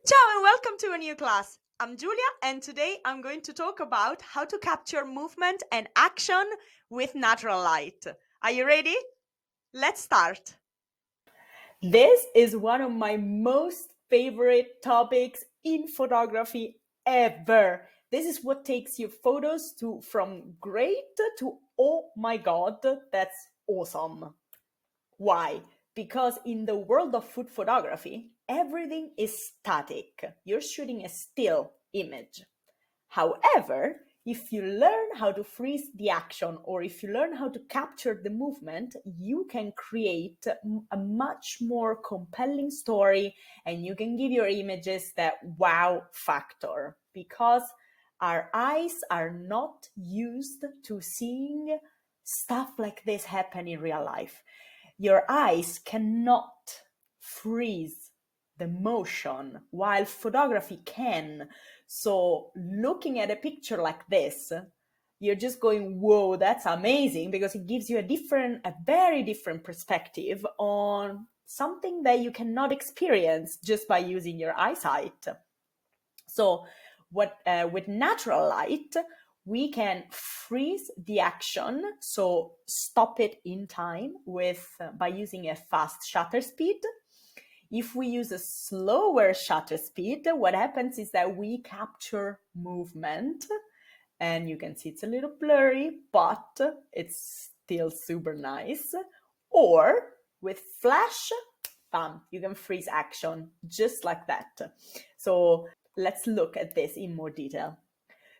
Ciao and welcome to a new class. I'm Giulia and today I'm going to talk about how to capture movement and action with natural light. Are you ready? Let's start. This is one of my most favorite topics in photography ever. This is what takes your photos to from great to oh my god, that's awesome. Why? Because in the world of food photography, everything is static. You're shooting a still image. However, if you learn how to freeze the action or if you learn how to capture the movement, you can create a much more compelling story and you can give your images that wow factor because our eyes are not used to seeing stuff like this happen in real life. Your eyes cannot freeze the motion while photography can. So looking at a picture like this, you're just going, whoa, that's amazing, because it gives you a very different perspective on something that you cannot experience just by using your eyesight. So with natural light, we can freeze the action, so stop it in time by using a fast shutter speed. If we use a slower shutter speed, what happens is that we capture movement, and you can see it's a little blurry, but it's still super nice. Or with flash, bam, you can freeze action just like that. So let's look at this in more detail.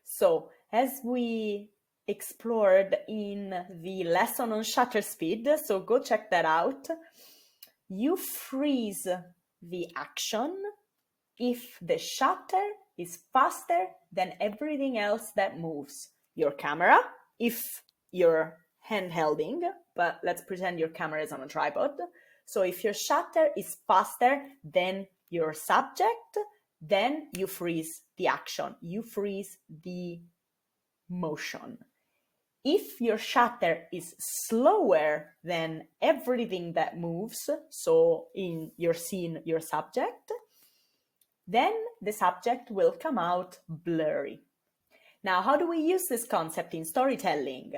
So as we explored in the lesson on shutter speed, so go check that out, you freeze the action if the shutter is faster than everything else that moves. Your camera, if you're handhelding, but let's pretend your camera is on a tripod. So if your shutter is faster than your subject, then you freeze the action, you freeze the motion. If your shutter is slower than everything that moves, so in your scene, your subject, then the subject will come out blurry. Now, how do we use this concept in storytelling?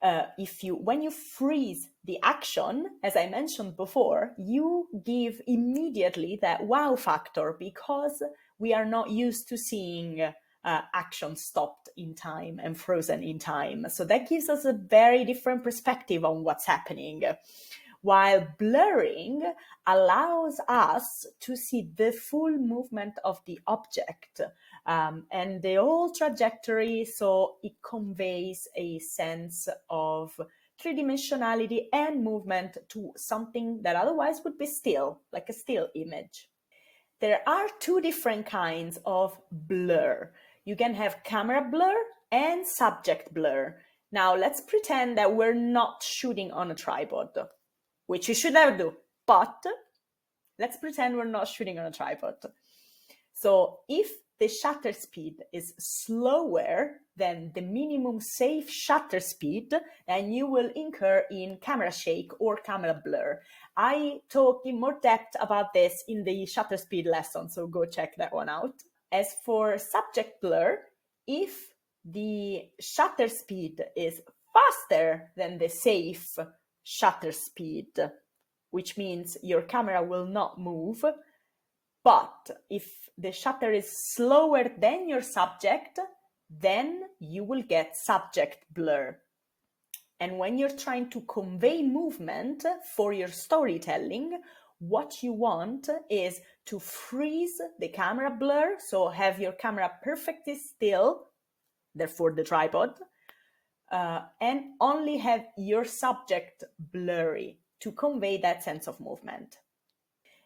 When you freeze the action, as I mentioned before, you give immediately that wow factor because we are not used to seeing action stopped in time and frozen in time. So that gives us a very different perspective on what's happening. While blurring allows us to see the full movement of the object and the whole trajectory, so it conveys a sense of three-dimensionality and movement to something that otherwise would be still, like a still image. There are two different kinds of blur. You can have camera blur and subject blur. Now let's pretend that we're not shooting on a tripod, which you should never do, but let's pretend we're not shooting on a tripod. So if the shutter speed is slower than the minimum safe shutter speed, then you will incur in camera shake or camera blur. I talk in more depth about this in the shutter speed lesson, so go check that one out. As for subject blur, if the shutter speed is faster than the safe shutter speed, which means your camera will not move, but if the shutter is slower than your subject, then you will get subject blur. And when you're trying to convey movement for your storytelling, what you want is to freeze the camera blur, so have your camera perfectly still, therefore the tripod, and only have your subject blurry to convey that sense of movement.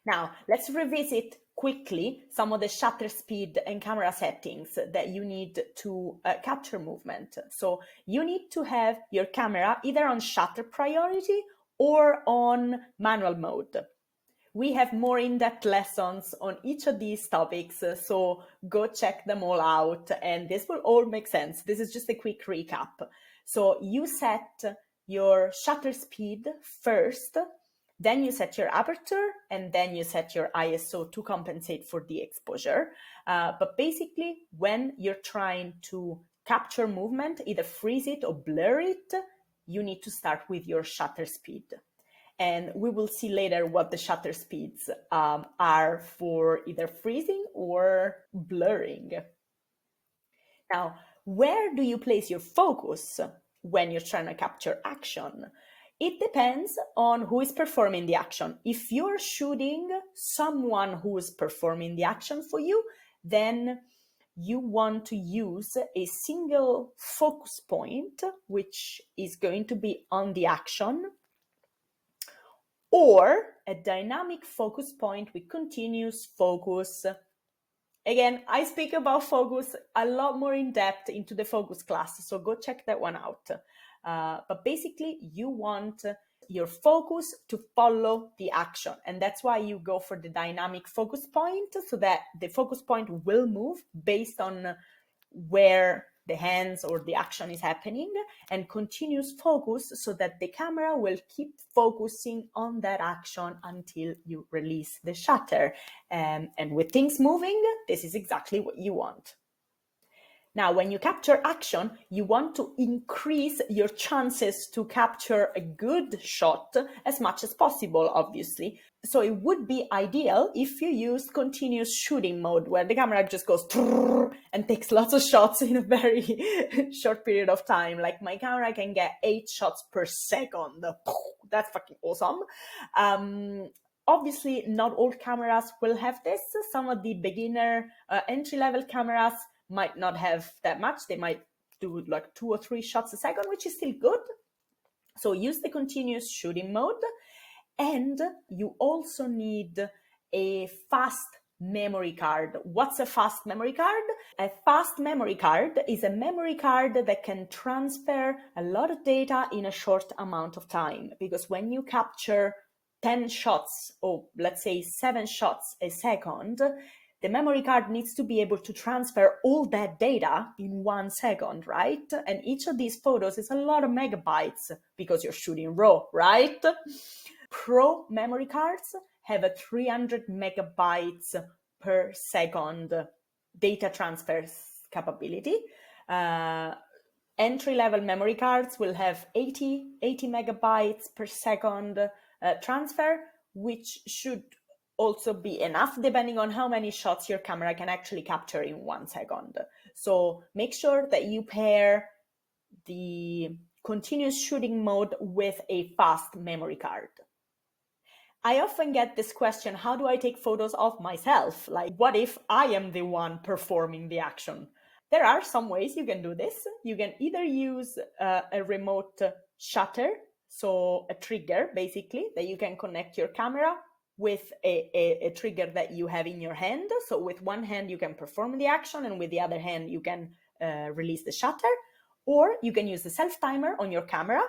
Now, let's revisit quickly some of the shutter speed and camera settings that you need to capture movement. So you need to have your camera either on shutter priority or on manual mode. We have more in-depth lessons on each of these topics, so go check them all out and this will all make sense. This is just a quick recap. So you set your shutter speed first, Then you set your aperture, and then you set your ISO to compensate for the exposure. But basically, when you're trying to capture movement, either freeze it or blur it, you need to start with your shutter speed. And we will see later what the shutter speeds are for either freezing or blurring. Now, where do you place your focus when you're trying to capture action? It depends on who is performing the action. If you're shooting someone who is performing the action for you, then you want to use a single focus point, which is going to be on the action, or a dynamic focus point with continuous focus. Again, I speak about focus a lot more in depth into the focus class, so go check that one out. But basically, you want your focus to follow the action, and that's why you go for the dynamic focus point, so that the focus point will move based on where the hands or the action is happening, and continuous focus so that the camera will keep focusing on that action until you release the shutter. And with things moving, this is exactly what you want. Now, when you capture action, you want to increase your chances to capture a good shot as much as possible, obviously. So it would be ideal if you use continuous shooting mode, where the camera just goes and takes lots of shots in a very short period of time. Like my camera can get 8 shots per second. That's fucking awesome. Obviously, not all cameras will have this. Some of the beginner entry-level cameras might not have that much. They might do like 2 or 3 shots a second, which is still good. So use the continuous shooting mode. And you also need a fast memory card. What's a fast memory card? A fast memory card is a memory card that can transfer a lot of data in a short amount of time. Because when you capture 10 shots, or let's say 7 shots a second, the memory card needs to be able to transfer all that data in 1 second, right? And each of these photos is a lot of megabytes because you're shooting RAW, right? Pro memory cards have a 300 megabytes per second data transfer capability. Entry-level memory cards will have 80 megabytes per second transfer, which should also be enough depending on how many shots your camera can actually capture in 1 second. So make sure that you pair the continuous shooting mode with a fast memory card. I often get this question, how do I take photos of myself? Like, what if I am the one performing the action? There are some ways you can do this. You can either use a remote shutter, so a trigger basically, that you can connect your camera with a trigger that you have in your hand. So with one hand you can perform the action, and with the other hand you can release the shutter. Or you can use the self-timer on your camera,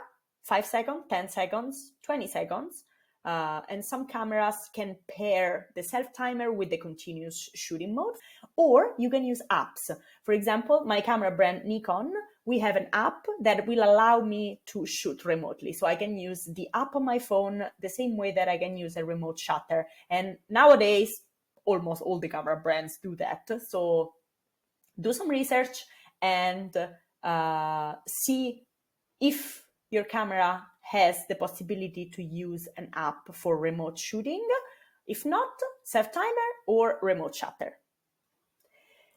5 seconds, 10 seconds, 20 seconds. And some cameras can pair the self-timer with the continuous shooting mode. Or you can use apps. For example, my camera brand Nikon, we have an app that will allow me to shoot remotely. So I can use the app on my phone the same way that I can use a remote shutter. And nowadays, almost all the camera brands do that. So do some research and see if your camera has the possibility to use an app for remote shooting. If not, self-timer or remote shutter.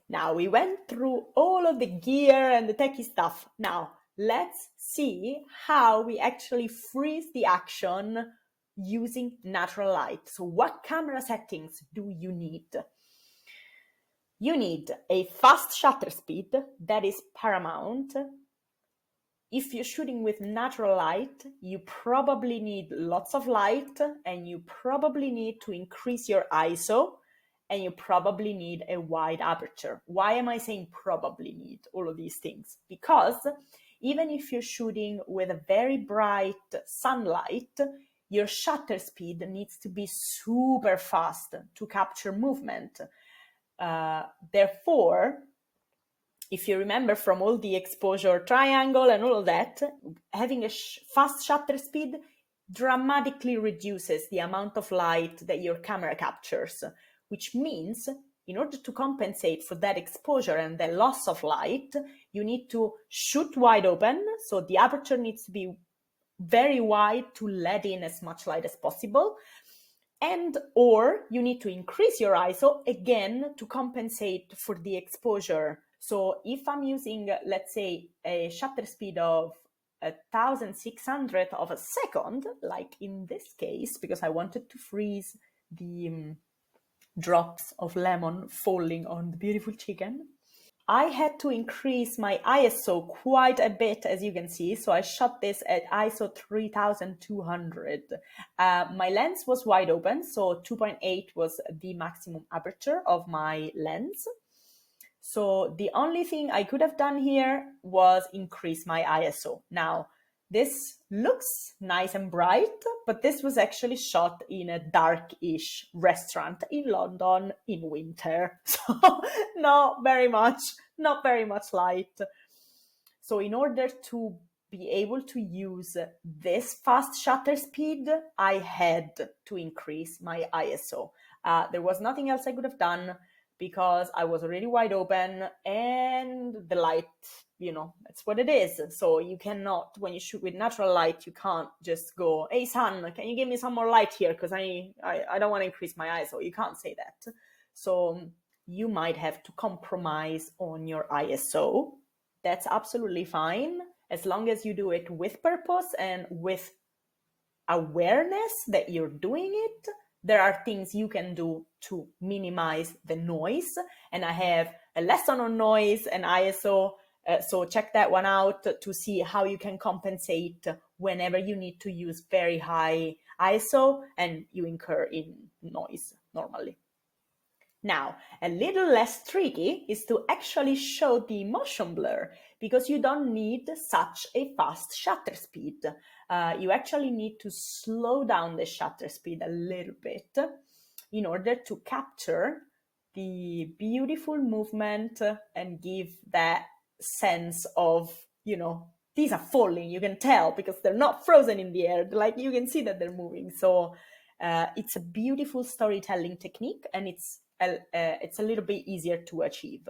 Now, we went through all of the gear and the techie stuff. Now, let's see how we actually freeze the action using natural light. So what camera settings do you need? You need a fast shutter speed, that is paramount. If you're shooting with natural light, you probably need lots of light, and you probably need to increase your ISO, and you probably need a wide aperture. Why am I saying probably need all of these things? Because even if you're shooting with a very bright sunlight, your shutter speed needs to be super fast to capture movement. Therefore, if you remember from all the exposure triangle and all of that, having a fast shutter speed dramatically reduces the amount of light that your camera captures, which means in order to compensate for that exposure and the loss of light, you need to shoot wide open. So the aperture needs to be very wide to let in as much light as possible. And or you need to increase your ISO again to compensate for the exposure. So if I'm using, let's say, a shutter speed of 1,600 of a second, like in this case, because I wanted to freeze the drops of lemon falling on the beautiful chicken, I had to increase my ISO quite a bit, as you can see. So I shot this at ISO 3200. My lens was wide open, so 2.8 was the maximum aperture of my lens. So the only thing I could have done here was increase my ISO. Now, this looks nice and bright, but this was actually shot in a dark-ish restaurant in London in winter. So not very much light. So in order to be able to use this fast shutter speed, I had to increase my ISO. There was nothing else I could have done because I was already wide open and the light, that's what it is. So you cannot, when you shoot with natural light, you can't just go, hey sun, can you give me some more light here? Because I don't want to increase my ISO. You can't say that. So you might have to compromise on your ISO. That's absolutely fine, as long as you do it with purpose and with awareness that you're doing it. There are things you can do to minimize the noise, and I have a lesson on noise and ISO, so check that one out to see how you can compensate whenever you need to use very high ISO and you incur in noise normally. Now, a little less tricky is to actually show the motion blur, because you don't need such a fast shutter speed. You actually need to slow down the shutter speed a little bit in order to capture the beautiful movement and give that sense of, these are falling, you can tell, because they're not frozen in the air. Like, you can see that they're moving. So it's a beautiful storytelling technique, and it's a little bit easier to achieve.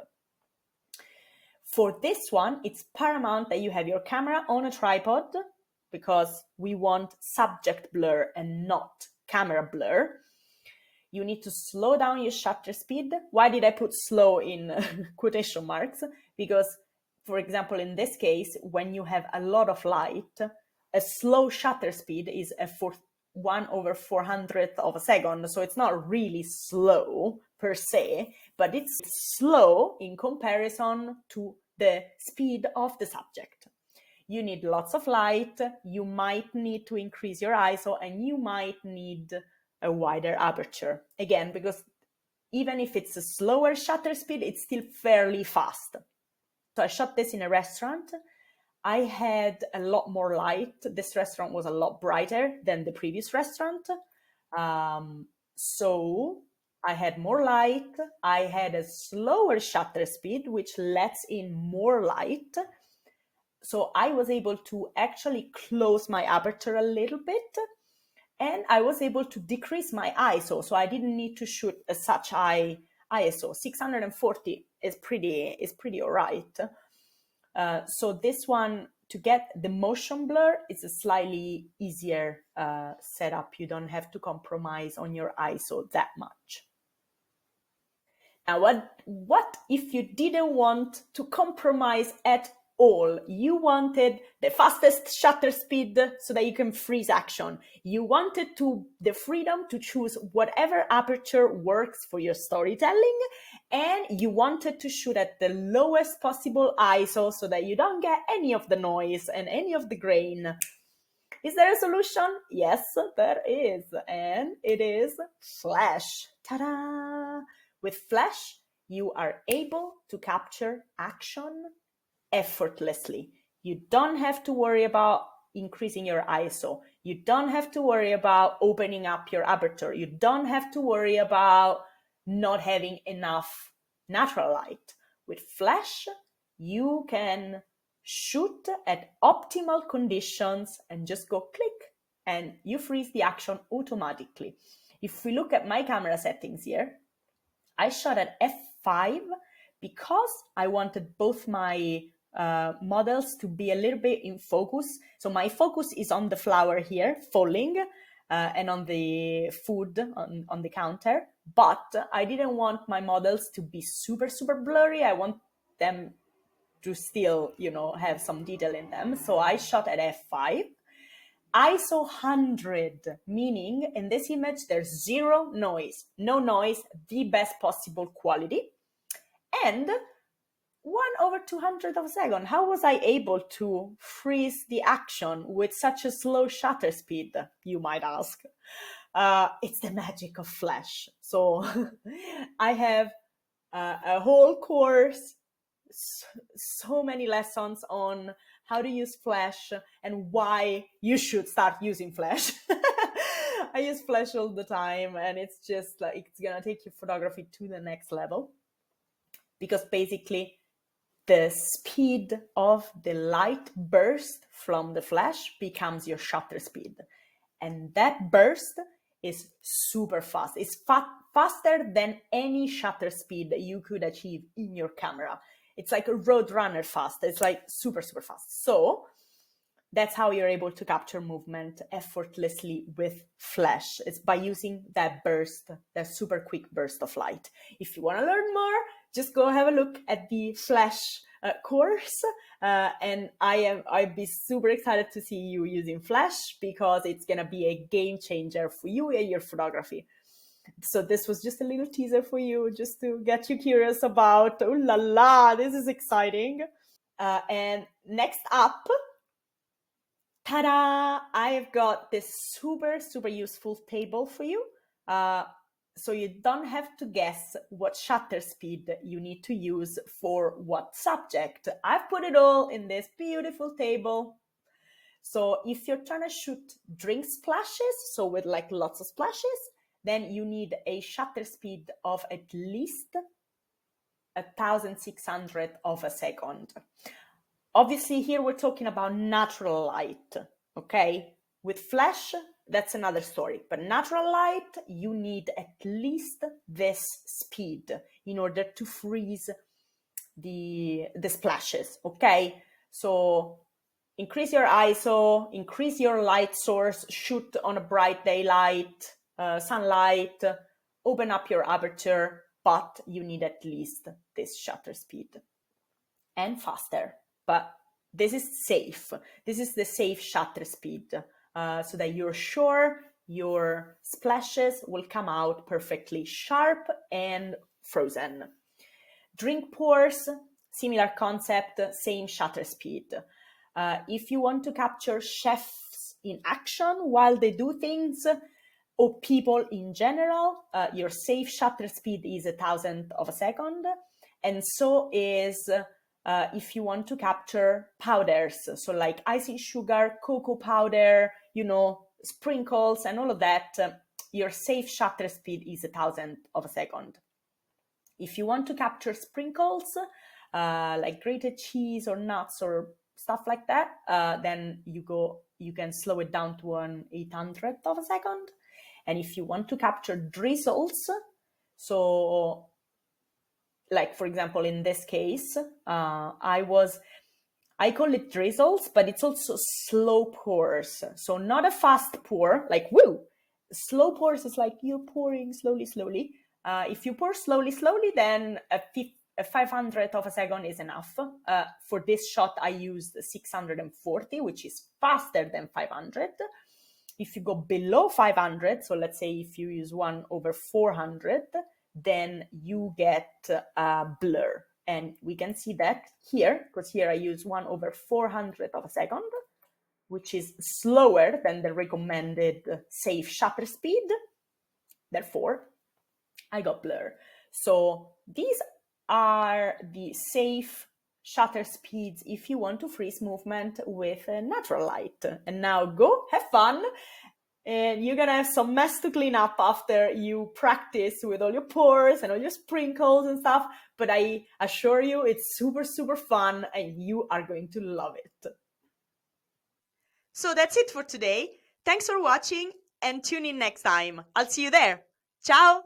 For this one, it's paramount that you have your camera on a tripod, because we want subject blur and not camera blur. You need to slow down your shutter speed. Why did I put slow in quotation marks? Because, for example, in this case, when you have a lot of light, a slow shutter speed is a 1/400th of a second. So it's not really slow per se, but it's slow in comparison to the speed of the subject. You need lots of light, you might need to increase your ISO, and you might need a wider aperture. Again, because even if it's a slower shutter speed, it's still fairly fast. So I shot this in a restaurant. I had a lot more light. This restaurant was a lot brighter than the previous restaurant. So I had more light. I had a slower shutter speed, which lets in more light. So I was able to actually close my aperture a little bit, and I was able to decrease my ISO. So I didn't need to shoot a such high ISO. 640 is pretty all right. So this one, to get the motion blur, it's a slightly easier setup. You don't have to compromise on your ISO that much. Now, what if you didn't want to compromise at all? You wanted the fastest shutter speed so that you can freeze action. You wanted the freedom to choose whatever aperture works for your storytelling, and you wanted to shoot at the lowest possible ISO so that you don't get any of the noise and any of the grain. Is there a solution? Yes, there is, and it is Flash. Ta-da! With Flash, you are able to capture action effortlessly. You don't have to worry about increasing your ISO. You don't have to worry about opening up your aperture. You don't have to worry about not having enough natural light. With Flash, you can shoot at optimal conditions and just go click, and you freeze the action automatically. If we look at my camera settings here, I shot at f5 because I wanted both my models to be a little bit in focus. So my focus is on the flower here falling and on the food on the counter, but I didn't want my models to be super, super blurry. I want them to still, have some detail in them. So I shot at f5. ISO 100, meaning in this image there's zero noise, no noise, the best possible quality, and 1/200 of a second. How was I able to freeze the action with such a slow shutter speed, you might ask? It's the magic of Flash. So I have a whole course, so many lessons on how to use Flash and why you should start using Flash. I use Flash all the time, and it's just like, it's gonna take your photography to the next level, because basically the speed of the light burst from the flash becomes your shutter speed. And that burst is super fast. It's faster than any shutter speed that you could achieve in your camera. It's like a road runner fast. It's like super, super fast. So that's how you're able to capture movement effortlessly with Flash. It's by using that burst, that super quick burst of light. If you want to learn more, just go have a look at the Flash course, and I'd be super excited to see you using Flash, because it's gonna be a game changer for you and your photography. So this was just a little teaser for you, just to get you curious about, oh la la, this is exciting. And next up, ta-da! I've got this super, super useful table for you. So you don't have to guess what shutter speed you need to use for what subject. I've put it all in this beautiful table. So if you're trying to shoot drink splashes, so with like lots of splashes, then you need a shutter speed of at least 1,600 of a second. Obviously, here we're talking about natural light, okay? With Flash, that's another story. But natural light, you need at least this speed in order to freeze the splashes, okay? So increase your ISO, increase your light source, shoot on a bright daylight, sunlight, open up your aperture, but you need at least this shutter speed and faster. But this is safe. This is the safe shutter speed, so that you're sure your splashes will come out perfectly sharp and frozen. Drink pours, similar concept, same shutter speed. If you want to capture chefs in action while they do things, or people in general, your safe shutter speed is 1,000 of a second. And so is if you want to capture powders, so like icing sugar, cocoa powder, sprinkles and all of that, your safe shutter speed is 1,000 of a second. If you want to capture sprinkles, like grated cheese or nuts or stuff like that, then you can slow it down to an 800 of a second. And if you want to capture drizzles, so like, for example, in this case, I call it drizzles, but it's also slow pours. So not a fast pour, like woo. Slow pours is like you're pouring slowly, slowly. If you pour slowly, slowly, then a 500 of a second is enough. For this shot, I used 640, which is faster than 500. If you go below 500, so let's say if you use 1/400, then you get a blur. And we can see that here, because here I use 1/400 of a second, which is slower than the recommended safe shutter speed. Therefore, I got blur. So these are the safe shutter speeds if you want to freeze movement with natural light. And now go have fun, and you're gonna have some mess to clean up after you practice with all your pours and all your sprinkles and stuff. But I assure you, it's super, super fun, and you are going to love it. So that's it for today. Thanks for watching and tune in next time. I'll see you there. Ciao!